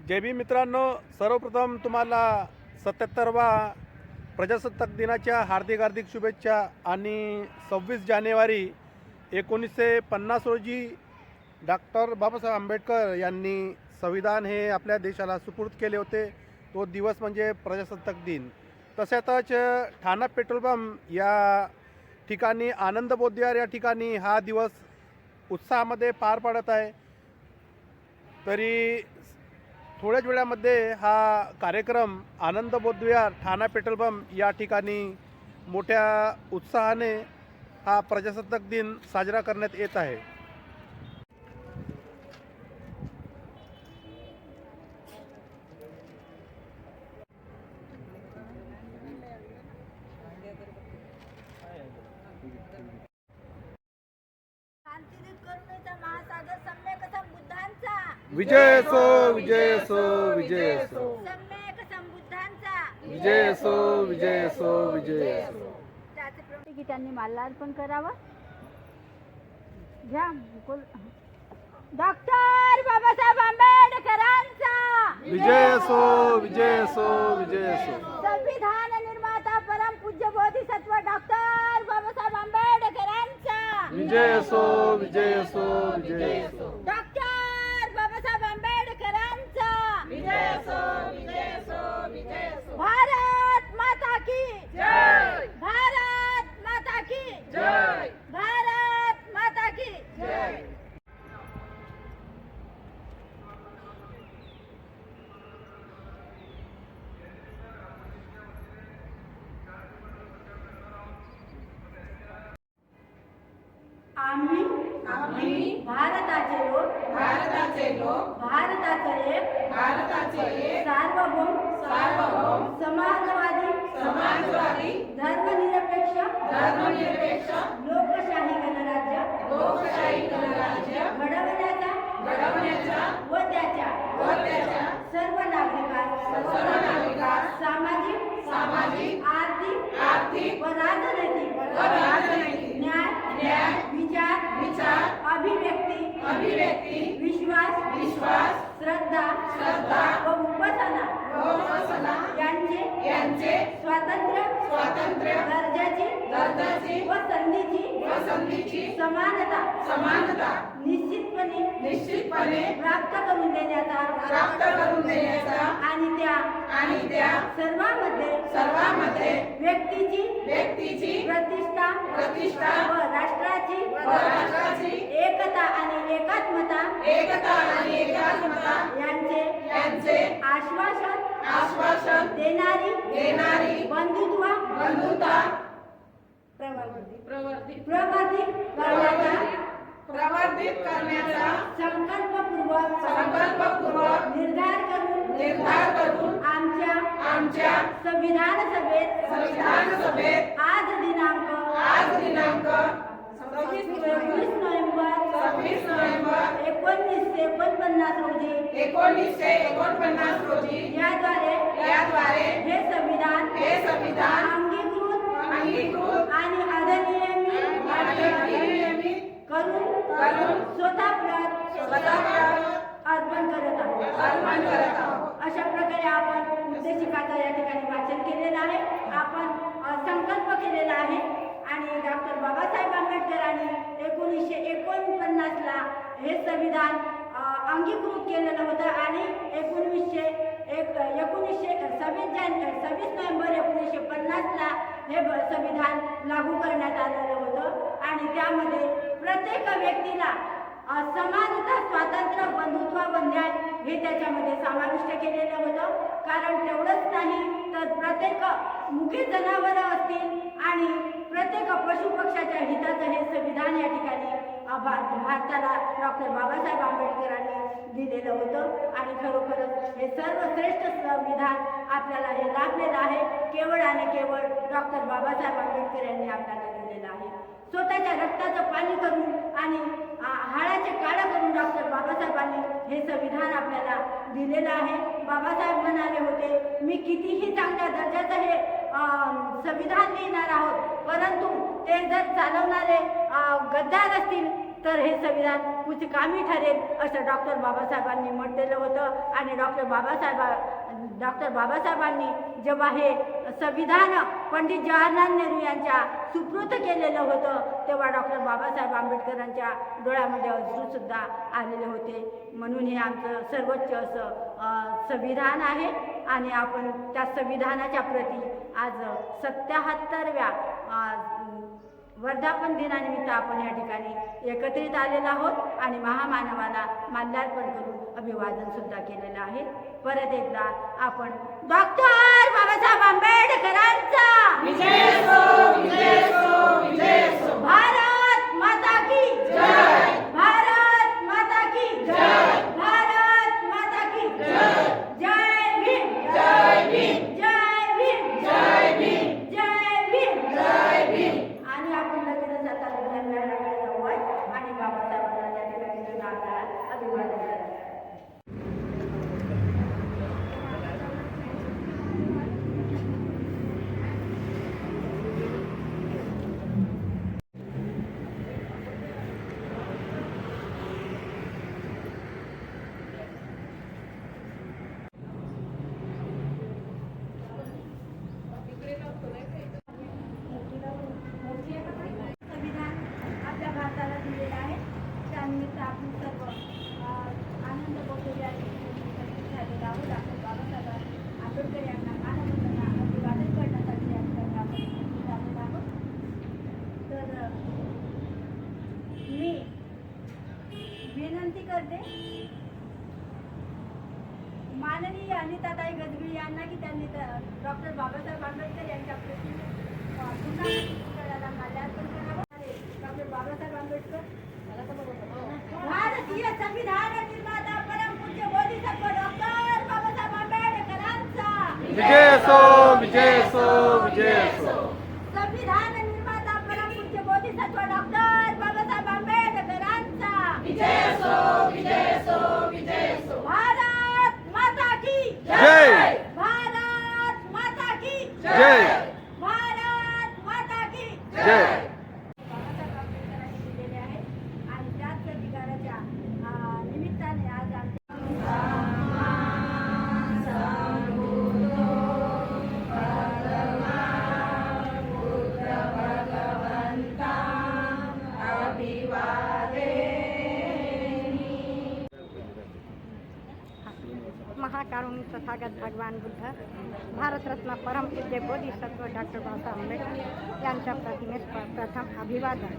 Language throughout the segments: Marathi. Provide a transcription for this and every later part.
जय भीम मित्रांनो, सर्वप्रथम तुम्हाला 77वा प्रजासत्ताक दिनाच्या हार्दिक हार्दिक शुभेच्छा। आणि 26 जानेवारी 1950 रोजी डॉक्टर बाबासाहेब आंबेडकर यांनी संविधान हे आपल्या देशाला सुपूर्द केले होते। तो दिवस म्हणजे प्रजासत्ताक दिन। तशातच ठाणा पेट्रोल पंप या ठिकाणी आनंद बोधविहार या ठिकाणी हा दिवस उत्साहामध्ये पार पडत आहे। तरी थोड्याच वेळामध्ये हा कार्यक्रम आनंद बोधविहार ठाणा पेट्रोल पंप या ठिकाणी मोठ्या उत्साहाने हा प्रजासत्ताक दिन साजरा करण्यात येत आहे। विजय असो, विजय असो, विजय असो, विजय असो, विजय असो, विजय असो। त्यांनी माल्यार्पण करावं। घ्या डॉक्टर बाबासाहेब आंबेडकरांचा विजय असो, विजय असो, विजय असो। संविधान निर्माता परम पूज्य बोधिसत्व डॉक्टर बाबासाहेब आंबेडकरांचा विजय असो, विजय असो, विजय असो। डॉक्टर बाबासाहेब आंबेडकरांचा विजय असो, विजय असो, विजय असो। भारत माता की जय, भारत माता की जय, भारत माता की जय। आम्ही भारताचे लोक भारताचे एक सार्वभौम समाजवादी धर्मनिरपेक्ष लोकशाही गणराज्य घडवण्याचा व त्याच्या सर्व नागरिकांस सामाजिक आर्थिक व राजनैतिक न्याय विचार अभिव्यक्ती विश्वास श्रद्धा व उपासना यांचे स्वातंत्र्य दर्जाची व संधीची समानता निश्चितपणे प्राप्त करून देण्याचा आणि त्या सर्वांमध्ये व्यक्तीची प्रतिष्ठा व राष्ट्राची एकता आणि एकात्मता यांचे आश्वासन देणारी बंधुत्वा प्रवर्धित करण्याचा संकल्पपूर्वक निर्धार करून आमच्या संविधान सभेत आज दिनांक 26 नोव्हेंबर 1949 रोजी याद्वारे हे संविधान अंगीकृत आणि अधिनियमित करून स्वतः अर्पण करत आहोत। अशा प्रकारे आपण उद्देशिकाचं या ठिकाणी वाचन केलेलं आहे। आपण संकल्प केलेला आहे आणि डॉक्टर बाबासाहेब आंबेडकरांनी 1949ला हे संविधान अंगीकृत केलेलं होतं आणि 26 नोव्हेंबर 1950ला हे संविधान लागू करण्यात आलेलं होतं। आणि त्यामध्ये प्रत्येक व्यक्तीला समानता, स्वातंत्र्य, बंधुत्व व न्याय हे त्याच्यामध्ये समाविष्ट केलेलं होतं। कारण तेवढंच नाही तर प्रत्येक मुखी जनावरं असतील आणि प्रत्येक पशुपक्षाच्या हिताचं हे संविधान या ठिकाणी भारताला डॉक्टर बाबासाहेब आंबेडकरांनी दिलेलं होतं। आणि खरोखरच हे सर्वश्रेष्ठ संविधान आपल्याला हे लाभलेलं आहे केवळ आणि केवळ डॉक्टर बाबासाहेब आंबेडकर यांनी आपल्याला दिलेलं आहे। स्वतःच्या रक्ताचं पाणी करून आणि हाडाचे काळं करून डॉक्टर बाबासाहेबांनी हे संविधान आपल्याला दिलेलं आहे। बाबासाहेब म्हणाले होते, मी कितीही चांगल्या दर्जाचं हे संविधान लिहिणार आहोत, परंतु ते जर चालवणारे गद्दार असतील तर हे संविधान कुठे कामी ठरेल असं डॉक्टर बाबासाहेबांनी म्हटलेलं होतं. आणि डॉक्टर बाबासाहेबांनी जेव्हा हे संविधान पंडित जवाहरलाल नेहरू यांच्या सुपूर्द केलेलं होतं तेव्हा डॉक्टर बाबासाहेब आंबेडकरांच्या डोळ्यामध्ये अश्रूसुद्धा आलेले होते. म्हणून हे आमचं सर्वोच्च असं संविधान आहे. आणि आपण त्या संविधानाच्या प्रती आज 77व्या वर्धापन दिनानिमित्त आपण या ठिकाणी एकत्रित आलेलो आहोत आणि महामानवाला माल्यार्पण करून अभिवादन सुद्धा केलेलं आहे. परत एकदा आपण डॉक्टर बाबासाहेब आंबेडकरांचा विजय असो, विजय असो, विजय असो. भारत माता की जय. भारत माता की जय. भारत माता की जय. जय भीम जय भीम. जय भीम जय भीम. जय भीम जय भीम. आणि आपण लगेचच आता विधानसभेकडे जाऊया आणि बाबासाहेबांना त्या ठिकाणी सुद्धा आपल्याला अभिवादन करायचं. संविधान आपल्या भारताला दिलेलं आहे. त्यानिमित्त आपण सर्व आनंद उपभोगले आहे. झालेला आहोत. डॉक्टर बाबासाहेब आंबेडकर यांना मानवंदना अभिवादन करण्यासाठी या ठिकाणी आपण उपस्थित झालेलो आहोत. तर मी विनंती करते माननीय अनिताताई गजबी यांना की त्यांनी डॉक्टर बाबासाहेब आंबेडकर यांच्या प्रतिमे पुन्हा पुतळ्याला माल्यार्पण करावं. डॉक्टर बाबासाहेब आंबेडकर भारतीय संविधान निर्माता परमपूज्य बोधिसत्व डॉक्टर बाबासाहेब आंबेडकरांचा विजय असो, विजय असो, विजय असो. संविधान निर्माता परमपूज्य बोधिसत्व डॉक्टर बाबासाहेब आंबेडकरांचा विजय असो, विजय असो, विजय असो. भारत माता की जय. भारत माता की जय. भारत माता की जय. बाबासाहेब आंबेडकरांनी दिलेले आहे. आणि त्याच अधिकाराच्या निमित्ताने आज आमच्या महाकारुणी तथागत भगवान बुद्ध भारतरत्न परमपूज्य बोधिसत्व डॉक्टर बाबासाहेब आंबेडकर यांच्या प्रतिमेस प्रथम अभिवादन.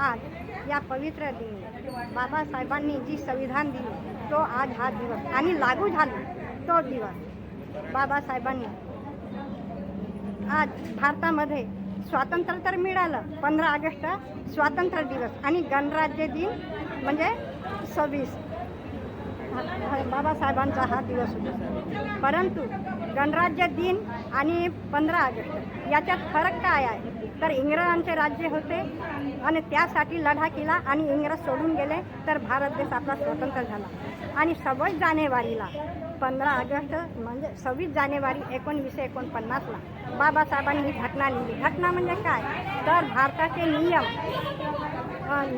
आज या पवित्र दिनी बाबासाहेबांनी जी संविधान दिली तो आज हा दिवस आणि लागू झाला तो दिवस. बाबासाहेबांनी आज भारतामध्ये स्वातंत्र्य तर मिळालं 15 ऑगस्ट स्वातंत्र्य दिवस आणि गणराज्य दिन म्हणजे 26 बाबासाहेबांचा हा दिवस होता. परंतु गणराज्य दिन आणि 15 ऑगस्ट याच्यात फरक काय आहे तर इंग्रजांचे राज्य होते आणि त्यासाठी लढा केला आणि इंग्रज सोडून गेले तर भारत देश आपला स्वतंत्र झाला. आणि 26 जानेवारीला 15 ऑगस्ट म्हणजे 26 जानेवारी 1949ला बाबासाहेबांनी ही घटना लिहिली. घटना म्हणजे काय तर भारताचे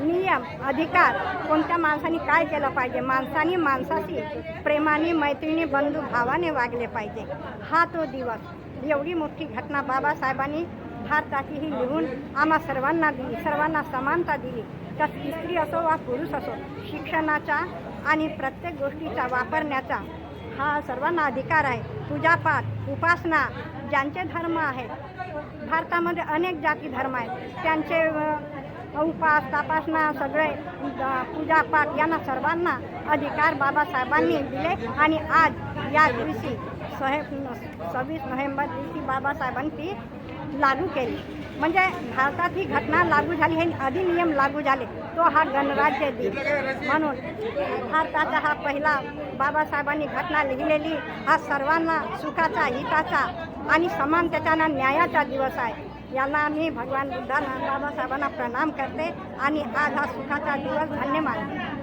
नियम अधिकार कोणत्या माणसाने काय केलं पाहिजे, माणसाने माणसाशी प्रेमाने मैत्रिणी बंधू भावाने वागले पाहिजे. हा तो दिवस. एवढी मोठी घटना बाबासाहेबांनी भारताची ही लिहून आम्हा सर्वांना दिली. सर्वांना समानता दिली. तर स्त्री असो वा पुरुष असो शिक्षणाचा आणि प्रत्येक गोष्टीचा वापरण्याचा हा सर्वांना अधिकार आहे. पूजापाठ उपासना ज्यांचे धर्म आहेत भारतामध्ये अनेक जाती धर्म आहेत त्यांचे उपास तपासना सगळे पूजापाठ यांना सर्वांना अधिकार बाबासाहेबांनी दिले. आणि आज या दिवशी 26 नोव्हेंबर दिवशी बाबासाहेबांनी ती लागू केली. म्हणजे भारतात ही घटना लागू झाली, हे अधिनियम लागू झाले तो हा गणराज्य दिन. म्हणून भारताचा हा पहिला बाबासाहेबांनी घटना लिहिलेली हा सर्वांना सुखाचा हिताचा आणि समानतेचा न्यायाचा दिवस आहे. याला मी भगवान बुद्धांना बाबासाहेबांना प्रणाम करते आणि आज हा सुखाचा दिवस धन्य मानते.